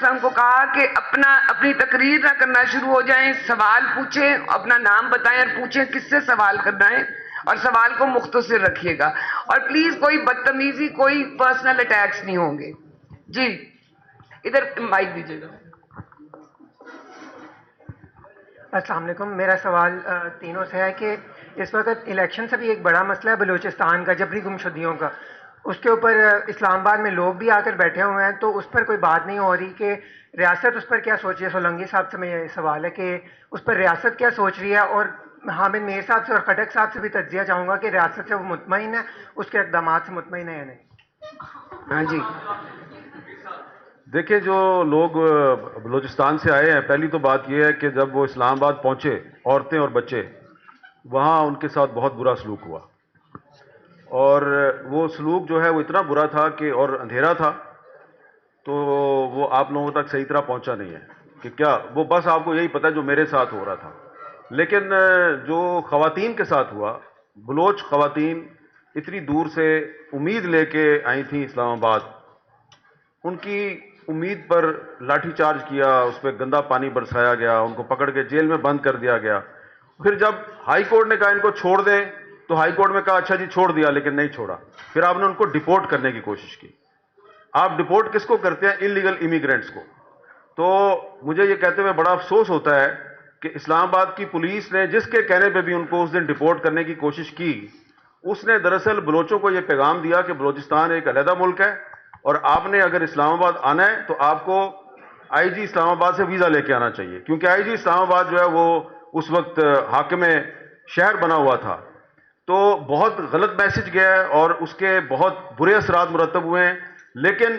ہم کو کہا کہ اپنی تقریر نہ کرنا شروع ہو جائیں، سوال پوچھیں، اپنا نام بتائیں اور پوچھیں کس سے سوال کرنا ہے، اور سوال کو مختصر رکھیے گا، اور پلیز کوئی بدتمیزی، کوئی پرسنل اٹیکس نہیں ہوں گے. جی ادھر مائک دیجیے گا. السلام علیکم. میرا سوال تینوں سے ہے کہ اس وقت الیکشن سے بھی ایک بڑا مسئلہ ہے بلوچستان کا، جبری گمشدگیوں کا. اس کے اوپر اسلام آباد میں لوگ بھی آ کر بیٹھے ہوئے ہیں، تو اس پر کوئی بات نہیں ہو رہی کہ ریاست اس پر کیا سوچ رہی ہے. سولنگی صاحب سے میں یہ سوال ہے کہ اس پر ریاست کیا سوچ رہی ہے، اور حامد میر صاحب سے اور خٹک صاحب سے بھی تجزیہ چاہوں گا کہ ریاست سے وہ مطمئن ہے، اس کے اقدامات سے مطمئن ہے یا نہیں. ہاں جی. دیکھیں، جو لوگ بلوچستان سے آئے ہیں، پہلی تو بات یہ ہے کہ جب وہ اسلام آباد پہنچے، عورتیں اور بچے، وہاں ان کے ساتھ بہت برا سلوک ہوا، اور وہ سلوک جو ہے وہ اتنا برا تھا کہ، اور اندھیرا تھا، تو وہ آپ لوگوں تک صحیح طرح پہنچا نہیں ہے کہ کیا، وہ بس آپ کو یہی پتہ ہے جو میرے ساتھ ہو رہا تھا. لیکن جو خواتین کے ساتھ ہوا، بلوچ خواتین اتنی دور سے امید لے کے آئی تھیں اسلام آباد، ان کی امید پر لاٹھی چارج کیا، اس پہ گندا پانی برسایا گیا، ان کو پکڑ کے جیل میں بند کر دیا گیا. پھر جب ہائی کورٹ نے کہا ان کو چھوڑ دیں، تو ہائی کورٹ میں کہا اچھا جی چھوڑ دیا، لیکن نہیں چھوڑا. پھر آپ نے ان کو ڈیپورٹ کرنے کی کوشش کی. آپ ڈیپورٹ کس کو کرتے ہیں؟ انلیگل امیگرینٹس کو. تو مجھے یہ کہتے ہوئے بڑا افسوس ہوتا ہے کہ اسلام آباد کی پولیس نے جس کے کہنے پہ بھی ان کو اس دن ڈیپورٹ کرنے کی کوشش کی، اس نے دراصل بلوچوں کو یہ پیغام دیا کہ بلوچستان ایک علیحدہ ملک ہے، اور آپ نے اگر اسلام آباد آنا ہے تو آپ کو آئی جی اسلام آباد سے ویزا لے کے آنا چاہیے، کیونکہ آئی جی اسلام آباد جو ہے وہ اس وقت حاکم شہر بنا ہوا تھا. تو بہت غلط میسج گیا ہے، اور اس کے بہت برے اثرات مرتب ہوئے ہیں. لیکن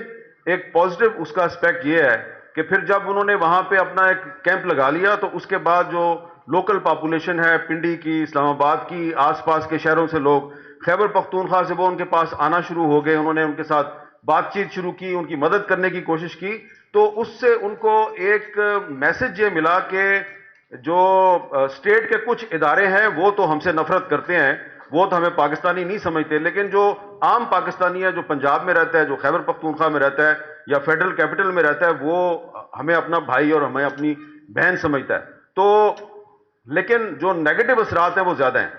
ایک پازیٹو اس کا اسپیکٹ یہ ہے کہ پھر جب انہوں نے وہاں پہ اپنا ایک کیمپ لگا لیا، تو اس کے بعد جو لوکل پاپولیشن ہے پنڈی کی، اسلام آباد کی، آس پاس کے شہروں سے لوگ خیبر پختونخوا سے وہ ان کے پاس آنا شروع ہو گئے. انہوں نے ان کے ساتھ بات چیت شروع کی، ان کی مدد کرنے کی کوشش کی. تو اس سے ان کو ایک میسج یہ ملا کہ جو اسٹیٹ کے کچھ ادارے ہیں وہ تو ہم سے نفرت کرتے ہیں، وہ تو ہمیں پاکستانی نہیں سمجھتے، لیکن جو عام پاکستانی ہے، جو پنجاب میں رہتا ہے، جو خیبر پختونخوا میں رہتا ہے یا فیڈرل کیپٹل میں رہتا ہے، وہ ہمیں اپنا بھائی اور ہمیں اپنی بہن سمجھتا ہے. تو لیکن جو نیگیٹو اثرات ہیں وہ زیادہ ہیں.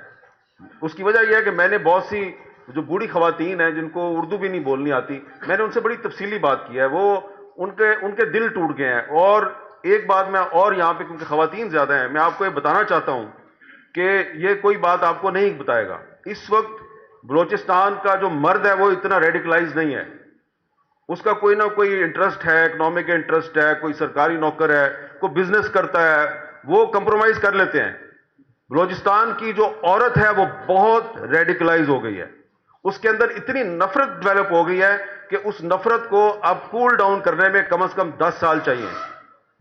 اس کی وجہ یہ ہے کہ میں نے بہت سی جو بوڑھی خواتین ہیں جن کو اردو بھی نہیں بولنی آتی، میں نے ان سے بڑی تفصیلی بات کی ہے، وہ ان کے دل ٹوٹ گئے ہیں. اور ایک بات میں اور یہاں پہ، کیونکہ خواتین زیادہ ہیں، میں آپ کو یہ بتانا چاہتا ہوں کہ یہ کوئی بات آپ کو نہیں بتائے گا، اس وقت بلوچستان کا جو مرد ہے وہ اتنا ریڈیکلائز نہیں ہے. اس کا کوئی نہ کوئی انٹرسٹ ہے، اکنامک انٹرسٹ ہے، کوئی سرکاری نوکر ہے، کوئی بزنس کرتا ہے، وہ کمپرومائز کر لیتے ہیں. بلوچستان کی جو عورت ہے وہ بہت ریڈیکلائز ہو گئی ہے، اس کے اندر اتنی نفرت ڈیولپ ہو گئی ہے کہ اس نفرت کو اب کول ڈاؤن کرنے میں کم از کم 10 سال چاہیے.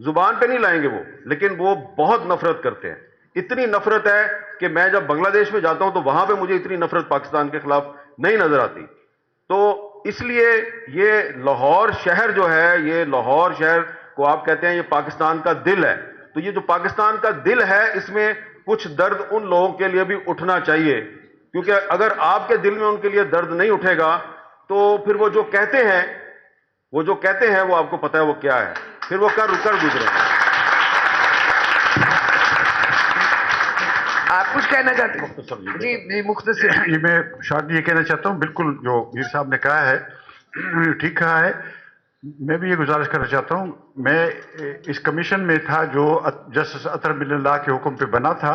زبان پہ نہیں لائیں گے وہ، لیکن وہ بہت نفرت کرتے ہیں. اتنی نفرت ہے کہ میں جب بنگلہ دیش میں جاتا ہوں تو وہاں پہ مجھے اتنی نفرت پاکستان کے خلاف نہیں نظر آتی. تو اس لیے یہ لاہور شہر جو ہے، یہ لاہور شہر کو آپ کہتے ہیں یہ پاکستان کا دل ہے. تو یہ جو پاکستان کا دل ہے، اس میں کچھ درد ان لوگوں کے لیے بھی اٹھنا چاہیے، کیونکہ اگر آپ کے دل میں ان کے لیے درد نہیں اٹھے گا تو پھر وہ جو کہتے ہیں وہ آپ کو پتہ ہے وہ کیا ہے، پھر وہ کر گزرے. آپ کچھ کہنا چاہتے ہیں؟ جی مختصر. یہ میں شاید یہ کہنا چاہتا ہوں، بالکل جو میر صاحب نے کہا ہے ٹھیک کہا ہے. میں بھی یہ گزارش کرنا چاہتا ہوں، میں اس کمیشن میں تھا جو جسٹس اطہر ملن اللہ کے حکم پہ بنا تھا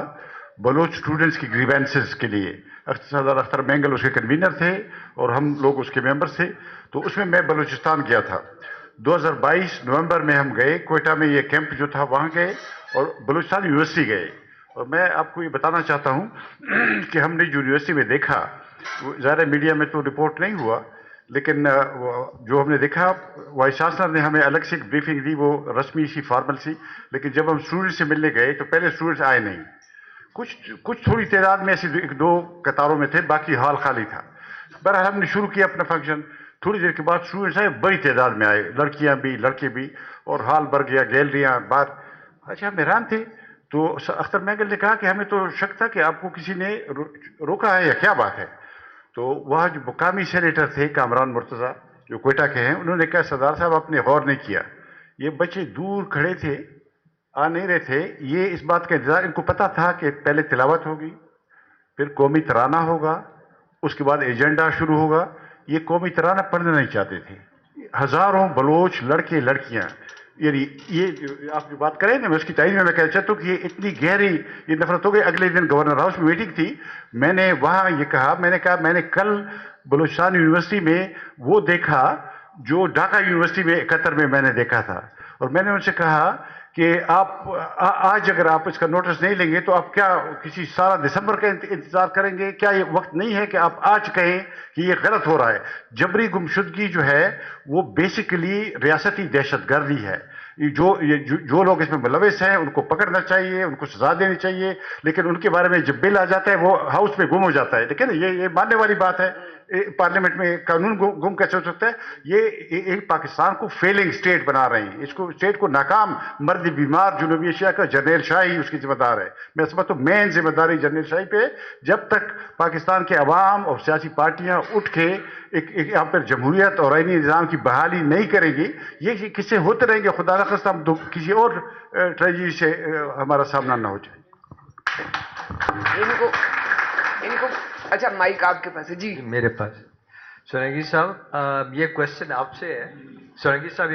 بلوچ اسٹوڈنٹس کی گریوینسز کے لیے. صدر اختر مینگل اس کے کنوینر تھے اور ہم لوگ اس کے ممبرس تھے. تو اس میں بلوچستان گیا تھا. 2022 نومبر میں ہم گئے کوئٹہ میں، یہ کیمپ جو تھا وہاں گئے، اور بلوچستان یونیورسٹی گئے. اور میں آپ کو یہ بتانا چاہتا ہوں کہ ہم نے یونیورسٹی میں دیکھا، ظاہر میڈیا میں تو رپورٹ نہیں ہوا، لیکن جو ہم نے دیکھا، وائس چانسلر نے ہمیں الگ سے ایک بریفنگ دی، وہ رسمی سی فارمل سی. لیکن جب ہم اسٹوڈنٹ سے ملنے گئے تو پہلے اسٹوڈنٹس آئے نہیں، کچھ تھوڑی تعداد میں ایسے 1-2 قطاروں میں تھے، باقی ہال خالی تھا. بہرحال ہم نے شروع کیا اپنا فنکشن. تھوڑی دیر کے بعد اسٹوڈنٹس آئے، بڑی تعداد میں آئے، لڑکیاں بھی لڑکے بھی، اور ہال بھر گیا، گیلریاں باہر. اچھا ہم حیران تھے. تو اختر مینگل نے کہا کہ ہمیں تو شک تھا کہ آپ کو کسی نے روکا ہے یا کیا بات ہے. تو وہاں جو مقامی سینیٹر تھے کامران مرتضیٰ جو کوئٹہ کے ہیں، انہوں نے کہا سردار صاحب آپ نے غور نہیں کیا، یہ بچے دور کھڑے تھے, آ نہیں رہے تھے. یہ اس بات کا انتظار, ان کو پتا تھا کہ پہلے تلاوت ہوگی, پھر قومی ترانہ ہوگا, اس کے بعد ایجنڈا شروع ہوگا. یہ قومی ترانہ پڑھنا نہیں چاہتے تھے. ہزاروں بلوچ لڑکے لڑکیاں, یعنی یہ آپ جو بات کریں نا, میں اس کی تائید میں کہنا چاہتا ہوں کہ یہ اتنی گہری یہ نفرت ہو گئی. اگلے دن گورنر ہاؤس میں میٹنگ تھی, میں نے وہاں یہ کہا, میں نے کل بلوچستان یونیورسٹی میں وہ دیکھا جو ڈھاکہ یونیورسٹی میں قطر میں نے دیکھا تھا, اور میں نے ان سے کہا کہ آپ آج اگر آپ اس کا نوٹس نہیں لیں گے تو آپ کیا کسی سارا دسمبر کا انتظار کریں گے؟ کیا یہ وقت نہیں ہے کہ آپ آج کہیں کہ یہ غلط ہو رہا ہے؟ جبری گمشدگی جو ہے وہ بیسیکلی ریاستی دہشت گردی ہے. جو لوگ اس میں ملوث ہیں ان کو پکڑنا چاہیے, ان کو سزا دینی چاہیے, لیکن ان کے بارے میں جب بل آ جاتا ہے وہ ہاؤس میں گم ہو جاتا ہے. لیکن یہ ماننے والی بات ہے, پارلیمنٹ میں قانون گم کیسے ہو سکتا ہے؟ یہ پاکستان کو فیلنگ اسٹیٹ بنا رہے ہیں, اس کو اسٹیٹ کو ناکام مرد بیمار جنوبی ایشیا کا جرنیل شاہی اس کی ذمہ دار ہے. میں سمجھتا ہوں مین ذمہ داری جرنیل شاہی پہ. جب تک پاکستان کے عوام اور سیاسی پارٹیاں اٹھ کے یہاں پر جمہوریت اور آئینی نظام کی بحالی نہیں کریں گی, یہ قصے ہوتے رہیں گے. خدا نخواستہ ہم کسی اور ٹریجڈی سے ہمارا سامنا نہ ہو جائے. ان کو اچھا مائک آپ کے پاس ہے جی. میرے پاس. سورنگی صاحب یہ کوشچن آپ سے ہے. سورنگی صاحب